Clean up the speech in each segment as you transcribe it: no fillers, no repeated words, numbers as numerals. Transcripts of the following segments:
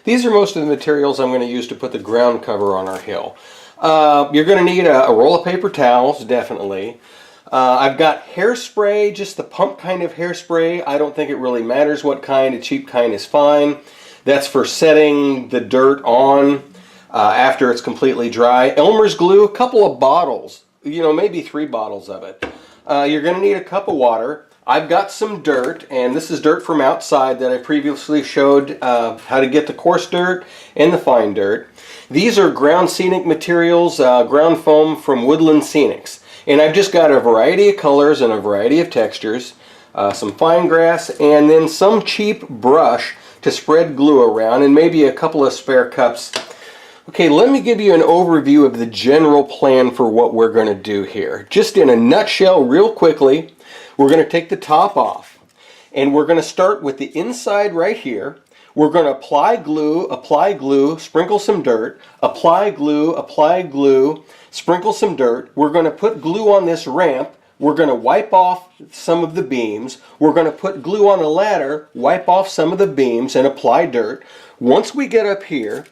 These are most of the materials I'm going to use to put the ground cover on our hill. You're going to need a roll of paper towels, definitely. I've got hairspray, just the pump kind of hairspray. I don't think it really matters what kind. A cheap kind is fine. That's for setting the dirt on after it's completely dry. Elmer's glue, a couple of bottles, maybe 3 bottles of it. You're going to need a cup of water. I've got some dirt, and this is dirt from outside that I previously showed how to get the coarse dirt and the fine dirt. These are ground scenic materials, ground foam from Woodland Scenics. And I've just got a variety of colors and a variety of textures, some fine grass, and then some cheap brush to spread glue around, and maybe a couple of spare cups. Okay, let me give you an overview of the general plan for what we're going to do here. Just in a nutshell, real quickly, we're going to take the top off, and we're going to start with the inside right here. We're going to apply glue, sprinkle some dirt, apply glue, sprinkle some dirt. We're going to put glue on this ramp. We're going to wipe off some of the beams. We're going to put glue on a ladder, wipe off some of the beams, and apply dirt. Once we get up here,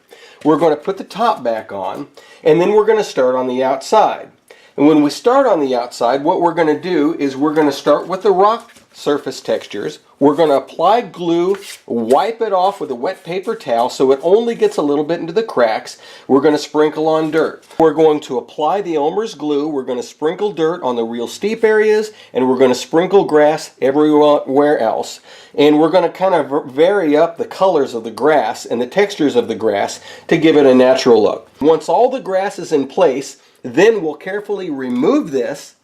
we're going to put the top back on, and then we're going to start on the outside. And when we start on the outside, what we're going to do is we're going to start with the rock surface textures. We're going to apply glue, wipe it off with a wet paper towel so it only gets a little bit into the cracks. We're going to sprinkle on dirt. We're going to apply the Elmer's glue. We're going to sprinkle dirt on the real steep areas, and we're going to sprinkle grass everywhere else. And we're going to kind of vary up the colors of the grass and the textures of the grass to give it a natural look. Once all the grass is in place, then we'll carefully remove this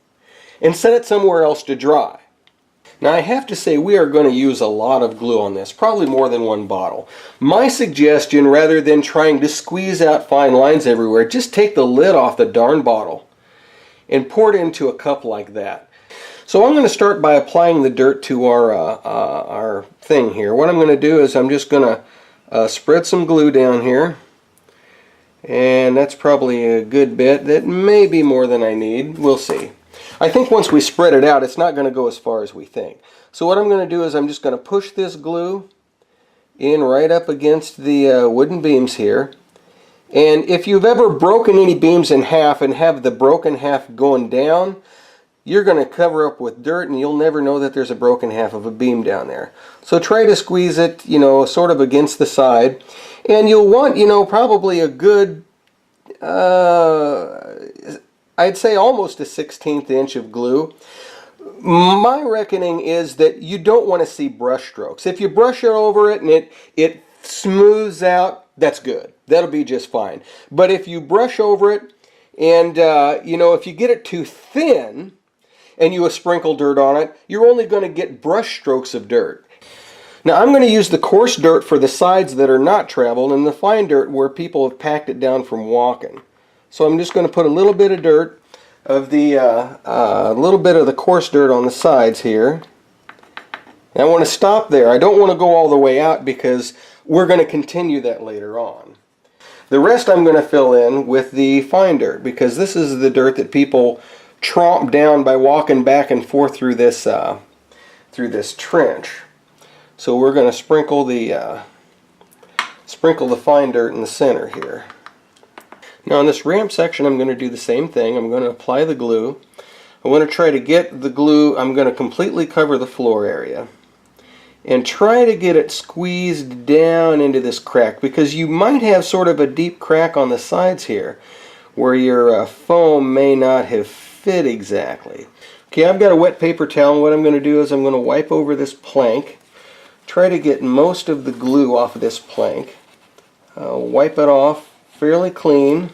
and set it somewhere else to dry. Now I have to say we are going to use a lot of glue on this, probably more than 1 bottle. My suggestion, rather than trying to squeeze out fine lines everywhere, just take the lid off the darn bottle and pour it into a cup like that. So I'm going to start by applying the dirt to our thing here. What I'm going to do is I'm just going to spread some glue down here. And that's probably a good bit. That may be more than I need. We'll see. I think once we spread it out, it's not going to go as far as we think. So what I'm going to do is I'm just going to push this glue in right up against the wooden beams here. And if you've ever broken any beams in half and have the broken half going down, you're going to cover up with dirt and you'll never know that there's a broken half of a beam down there. So try to squeeze it, sort of against the side. And you'll want, probably a good, I'd say almost a 1/16 inch of glue. My reckoning is that you don't want to see brush strokes. If you brush it over it and it smooths out, that's good. That'll be just fine. But if you brush over it and, if you get it too thin and you sprinkle dirt on it, you're only going to get brush strokes of dirt. Now I'm going to use the coarse dirt for the sides that are not traveled and the fine dirt where people have packed it down from walking. So I'm just going to put a little bit of dirt of the coarse dirt on the sides here. And I want to stop there. I don't want to go all the way out because we're going to continue that later on. The rest I'm going to fill in with the fine dirt because this is the dirt that people tromp down by walking back and forth through this trench. So we're going to sprinkle the fine dirt in the center here. Now in this ramp section I'm going to do the same thing. I'm going to apply the glue. I want to try to get the glue, I'm going to completely cover the floor area. And try to get it squeezed down into this crack because you might have sort of a deep crack on the sides here where your foam may not have fit exactly. Okay, I've got a wet paper towel and what I'm going to do is I'm going to wipe over this plank. Try to get most of the glue off of this plank. Wipe it off fairly clean.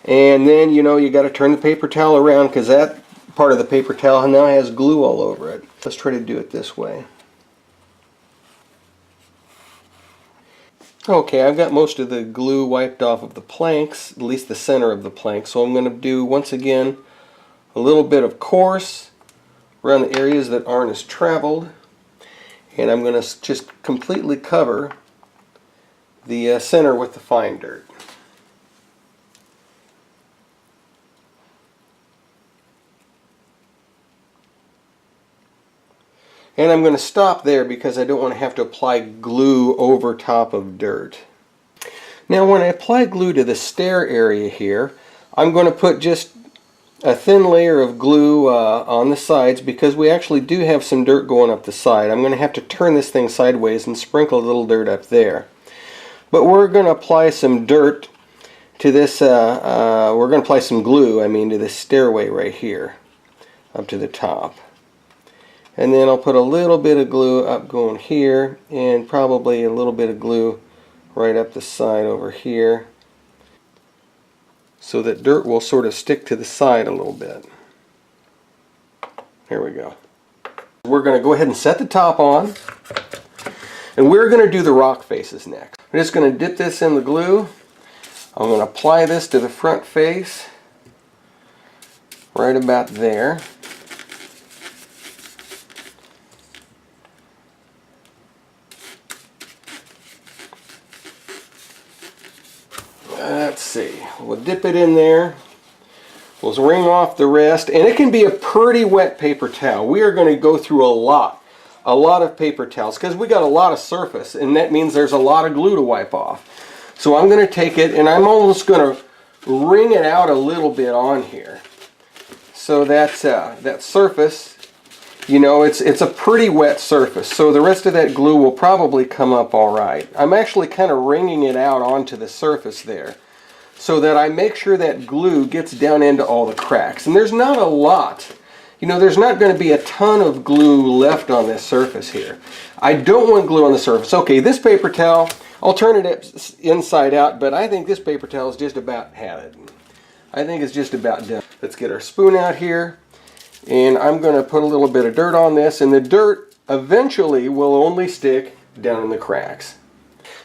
And then, you got to turn the paper towel around because that part of the paper towel now has glue all over it. Let's try to do it this way. Okay, I've got most of the glue wiped off of the planks, at least the center of the plank. So I'm going to do, once again, a little bit of coarse around the areas that aren't as traveled. And I'm going to just completely cover the center with the fine dirt. And I'm going to stop there because I don't want to have to apply glue over top of dirt. Now when I apply glue to the stair area here, I'm going to put just a thin layer of glue on the sides because we actually do have some dirt going up the side. I'm going to have to turn this thing sideways and sprinkle a little dirt up there. But we're going to apply some dirt to this, we're going to apply some glue, to this stairway right here, up to the top. And then I'll put a little bit of glue up going here, and probably a little bit of glue right up the side over here, so that dirt will sort of stick to the side a little bit. Here we go. We're going to go ahead and set the top on, and we're going to do the rock faces next. I'm just going to dip this in the glue. I'm going to apply this to the front face, right about there. Let's see, we'll dip it in there, we'll wring off the rest, and it can be a pretty wet paper towel. We are going to go through a lot of paper towels because we got a lot of surface, and that means there's a lot of glue to wipe off. So I'm going to take it and I'm almost going to wring it out a little bit on here, so that that surface, it's a pretty wet surface, so the rest of that glue will probably come up all right. I'm actually kind of wringing it out onto the surface there so that I make sure that glue gets down into all the cracks. And there's not a lot. There's not going to be a ton of glue left on this surface here. I don't want glue on the surface. Okay, this paper towel, I'll turn it inside out, but I think this paper towel is just about had it. I think it's just about done. Let's get our spoon out here. And I'm going to put a little bit of dirt on this, and the dirt eventually will only stick down in the cracks.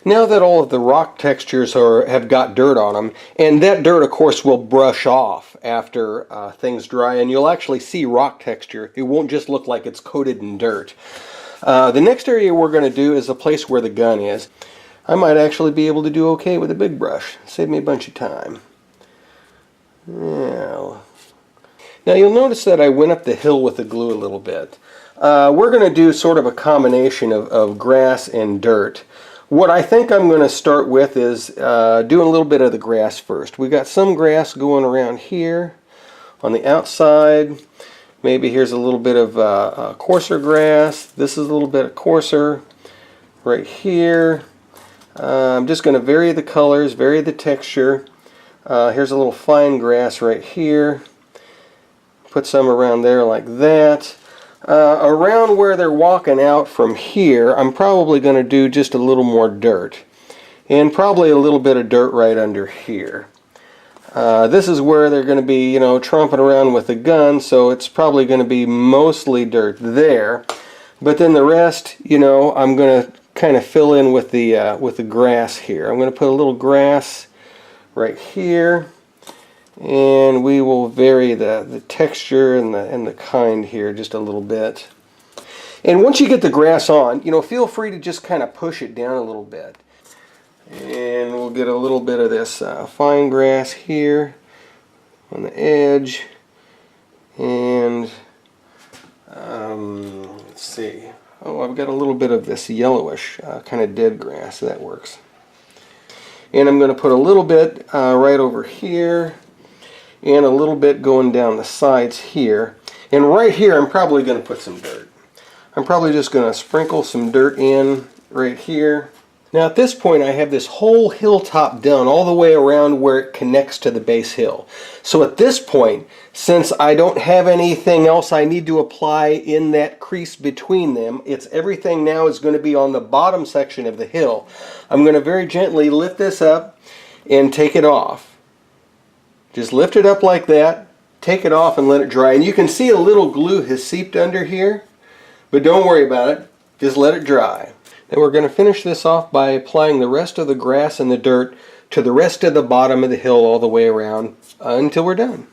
Now that all of the rock textures have got dirt on them, and that dirt of course will brush off after things dry, and you'll actually see rock texture. It won't just look like it's coated in dirt. The next area we're going to do is the place where the gun is. I might actually be able to do okay with a big brush. Save me a bunch of time. Yeah. Now you'll notice that I went up the hill with the glue a little bit. We're going to do sort of a combination of grass and dirt. What I think I'm going to start with is doing a little bit of the grass first. We got some grass going around here on the outside. Maybe here's a little bit of coarser grass. This is a little bit of coarser right here. I'm just going to vary the colors, vary the texture. Here's a little fine grass right here. Put some around there like that. Around where they're walking out from here, I'm probably going to do just a little more dirt. And probably a little bit of dirt right under here. This is where they're going to be, tromping around with the gun, so it's probably going to be mostly dirt there. But then the rest, I'm going to kind of fill in with the grass here. I'm going to put a little grass right here. And we will vary the texture and the kind here just a little bit. And once you get the grass on, feel free to just kind of push it down a little bit. And we'll get a little bit of this fine grass here on the edge. And let's see. Oh, I've got a little bit of this yellowish kind of dead grass, so that works. And I'm going to put a little bit right over here. And a little bit going down the sides here. And right here I'm probably going to put some dirt. I'm probably just going to sprinkle some dirt in right here. Now at this point I have this whole hilltop done all the way around where it connects to the base hill. So at this point, since I don't have anything else I need to apply in that crease between them, everything now is going to be on the bottom section of the hill. I'm going to very gently lift this up and take it off. Just lift it up like that, take it off and let it dry. And you can see a little glue has seeped under here, but don't worry about it, just let it dry. Then we're going to finish this off by applying the rest of the grass and the dirt to the rest of the bottom of the hill all the way around until we're done.